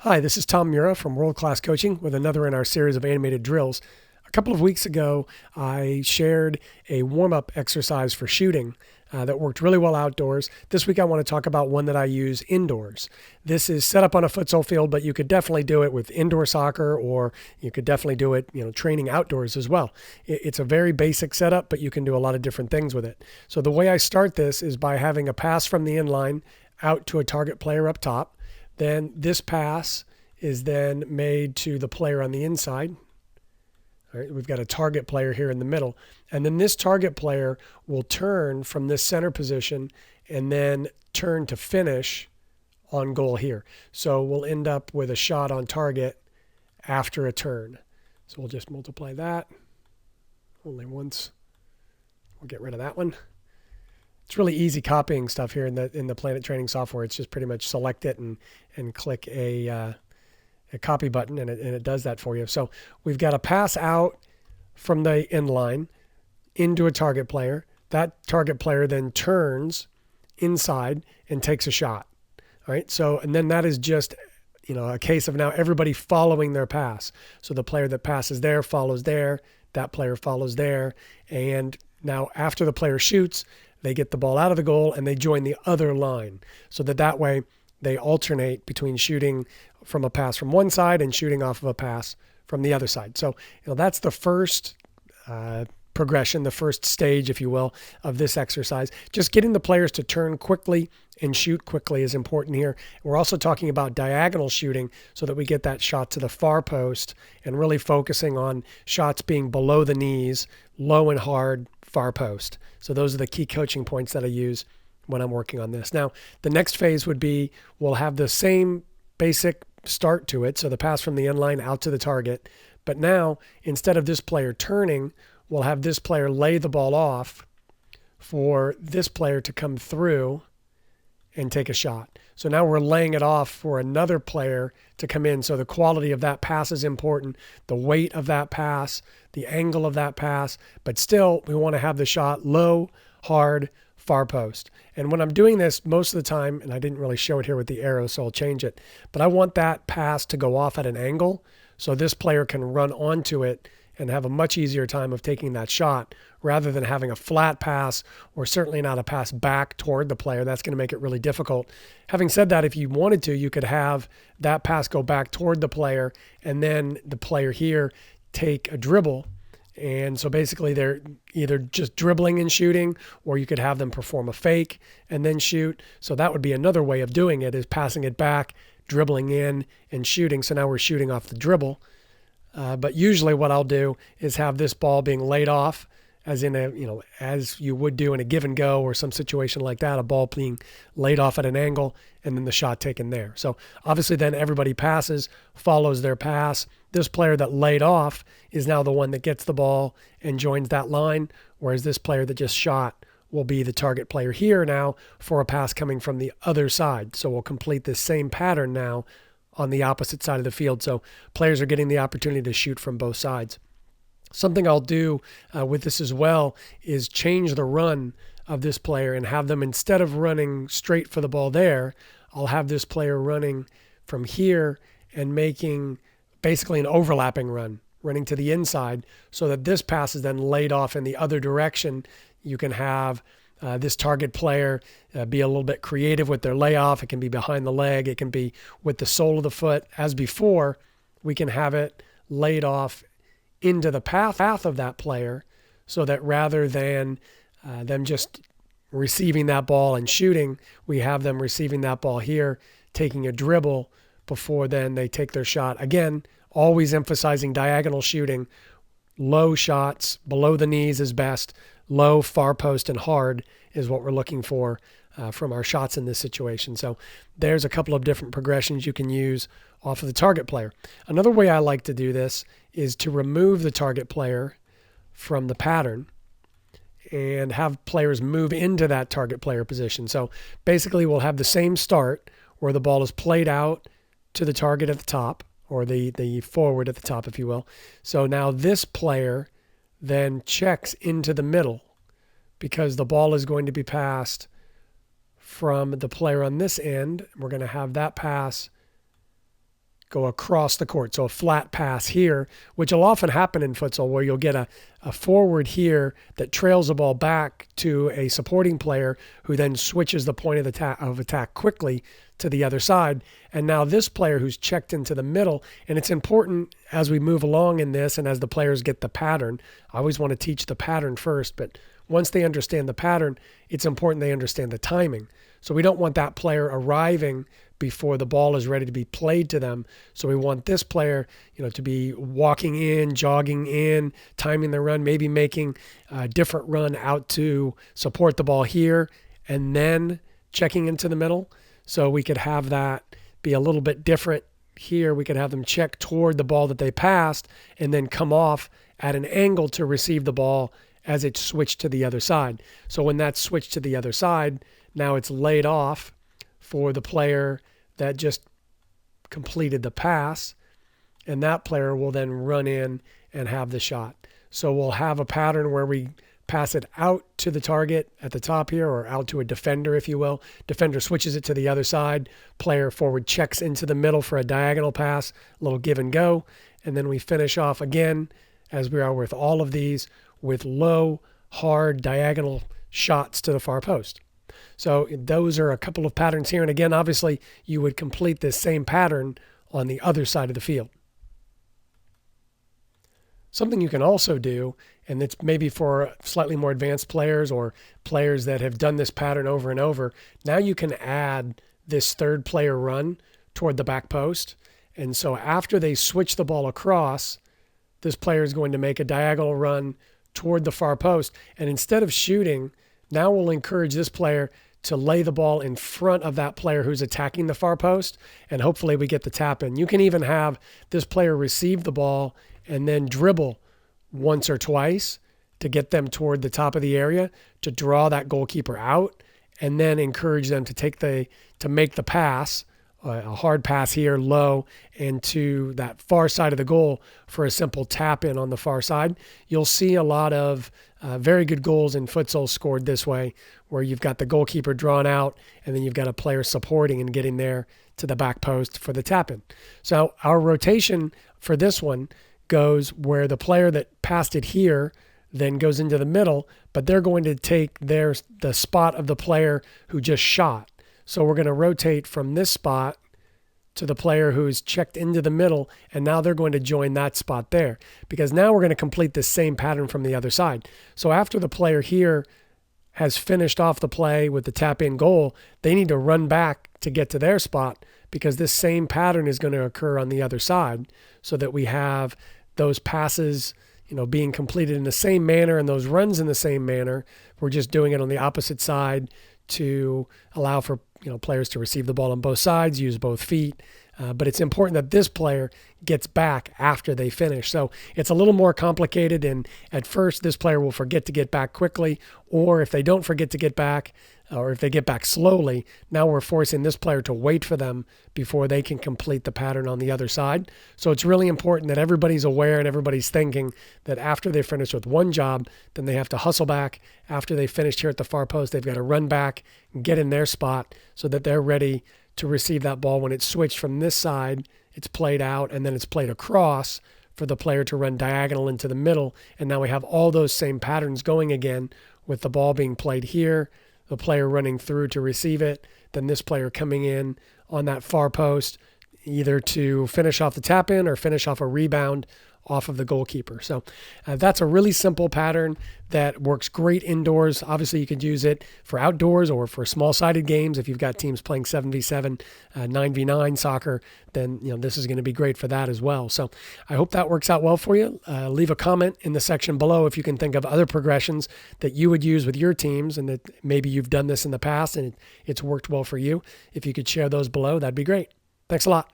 Hi, this is Tom Mura from World Class Coaching with another in our series of animated drills. A couple of weeks ago, I shared a warm-up exercise for shooting that worked really well outdoors. This week, I want to talk about one that I use indoors. This is set up on a futsal field, but you could definitely do it with indoor soccer, or you could definitely do it, training outdoors as well. It's a very basic setup, but you can do a lot of different things with it. So the way I start this is by having a pass from the inline out to a target player up top. Then this pass is then made to the player on the inside. All right, we've got a target player here in the middle. And then this target player will turn from this center position and then turn to finish on goal here. So we'll end up with a shot on target after a turn. So we'll just multiply that only once. We'll get rid of that one. It's really easy copying stuff here in the Planet Training software. It's just pretty much select it and click a copy button, and it does that for you. So we've got a pass out from the inline into a target player. That target player then turns inside and takes a shot. All right. So, and then that is just, a case of now everybody following their pass. So the player that passes there follows there, that player follows there. And now after the player shoots, they get the ball out of the goal and they join the other line, so that way they alternate between shooting from a pass from one side and shooting off of a pass from the other side. So that's the first progression, the first stage, if you will, of this exercise. Just getting the players to turn quickly and shoot quickly is important here. We're also talking about diagonal shooting so that we get that shot to the far post, and really focusing on shots being below the knees, low and hard, far post. So those are the key coaching points that I use when I'm working on this. Now, the next phase would be we'll have the same basic start to it. So the pass from the end line out to the target. But now, instead of this player turning, we'll have this player lay the ball off for this player to come through and take a shot. So now we're laying it off for another player to come in. So the quality of that pass is important, the weight of that pass, the angle of that pass, but still we want to have the shot low, hard, far post. And when I'm doing this most of the time, and I didn't really show it here with the arrow, so I'll change it, but I want that pass to go off at an angle so this player can run onto it and have a much easier time of taking that shot, rather than having a flat pass, or certainly not a pass back toward the player. That's going to make it really difficult. Having said that, if you wanted to, you could have that pass go back toward the player and then the player here take a dribble. And so basically they're either just dribbling and shooting, or you could have them perform a fake and then shoot. So that would be another way of doing it, is passing it back, dribbling in and shooting. So now we're shooting off the dribble. But usually what I'll do is have this ball being laid off, as in as you would do in a give and go or some situation like that, a ball being laid off at an angle and then the shot taken there. So obviously then everybody passes, follows their pass. This player that laid off is now the one that gets the ball and joins that line, whereas this player that just shot will be the target player here now for a pass coming from the other side. So we'll complete this same pattern now on the opposite side of the field. So players are getting the opportunity to shoot from both sides. Something I'll do with this as well is change the run of this player and have them, instead of running straight for the ball there, I'll have this player running from here and making basically an overlapping run, running to the inside, so that this pass is then laid off in the other direction. You can have this target player be a little bit creative with their layoff. It can be behind the leg. It can be with the sole of the foot. As before, we can have it laid off into the path of that player, so that rather than them just receiving that ball and shooting, we have them receiving that ball here, taking a dribble before then they take their shot. Again, always emphasizing diagonal shooting. Low shots, below the knees is best. Low, far post, and hard is what we're looking for from our shots in this situation. So there's a couple of different progressions you can use off of the target player. Another way I like to do this is to remove the target player from the pattern and have players move into that target player position. So basically we'll have the same start where the ball is played out to the target at the top, or the forward at the top, if you will. So now this player then checks into the middle, because the ball is going to be passed from the player on this end. We're going to have that pass go across the court. So a flat pass here, which will often happen in futsal, where you'll get a forward here that trails the ball back to a supporting player who then switches the point of attack quickly to the other side. And now this player who's checked into the middle, and it's important as we move along in this and as the players get the pattern. I always want to teach the pattern first, but once they understand the pattern, it's important they understand the timing. So we don't want that player arriving before the ball is ready to be played to them. So we want this player, to be walking in, jogging in, timing the run, maybe making a different run out to support the ball here, and then checking into the middle. So we could have that be a little bit different here. We could have them check toward the ball that they passed and then come off at an angle to receive the ball as it switched to the other side. So when that's switched to the other side, now it's laid off for the player that just completed the pass, and that player will then run in and have the shot. So we'll have a pattern where we pass it out to the target at the top here, or out to a defender, if you will. Defender switches it to the other side. Player forward checks into the middle for a diagonal pass, a little give and go. And then we finish off again, as we are with all of these, with low, hard, diagonal shots to the far post. So those are a couple of patterns here. And again, obviously, you would complete this same pattern on the other side of the field. Something you can also do, and it's maybe for slightly more advanced players or players that have done this pattern over and over, now you can add this third player run toward the back post. And so after they switch the ball across, this player is going to make a diagonal run toward the far post. And instead of shooting, now we'll encourage this player to lay the ball in front of that player who's attacking the far post, and hopefully we get the tap in. You can even have this player receive the ball and then dribble once or twice to get them toward the top of the area to draw that goalkeeper out, and then encourage them to make the pass, a hard pass here, low, and to that far side of the goal for a simple tap in on the far side. You'll see a lot of very good goals in futsal scored this way, where you've got the goalkeeper drawn out and then you've got a player supporting and getting there to the back post for the tap in. So our rotation for this one goes where the player that passed it here then goes into the middle, but they're going to take the spot of the player who just shot. So we're going to rotate from this spot to the player who's checked into the middle, and now they're going to join that spot there, because now we're going to complete this same pattern from the other side. So after the player here has finished off the play with the tap-in goal, they need to run back to get to their spot, because this same pattern is going to occur on the other side, so that we have those passes being completed in the same manner and those runs in the same manner. We're just doing it on the opposite side to allow for players to receive the ball on both sides, use both feet. But it's important that this player gets back after they finish. So it's a little more complicated, and at first this player will forget to get back quickly, or if they don't forget to get back, or if they get back slowly, now we're forcing this player to wait for them before they can complete the pattern on the other side. So it's really important that everybody's aware and everybody's thinking that after they finish with one job, then they have to hustle back. After they finished here at the far post, they've got to run back and get in their spot so that they're ready to receive that ball. When it's switched from this side, it's played out, and then it's played across for the player to run diagonal into the middle. And now we have all those same patterns going again, with the ball being played here, the player running through to receive it, then this player coming in on that far post, either to finish off the tap in or finish off a rebound off of the goalkeeper. So that's a really simple pattern that works great indoors. Obviously, you could use it for outdoors or for small-sided games. If you've got teams playing 7v7, 9v9 soccer, then this is going to be great for that as well. So I hope that works out well for you. Leave a comment in the section below if you can think of other progressions that you would use with your teams, and that maybe you've done this in the past and it's worked well for you. If you could share those below, that'd be great. Thanks a lot.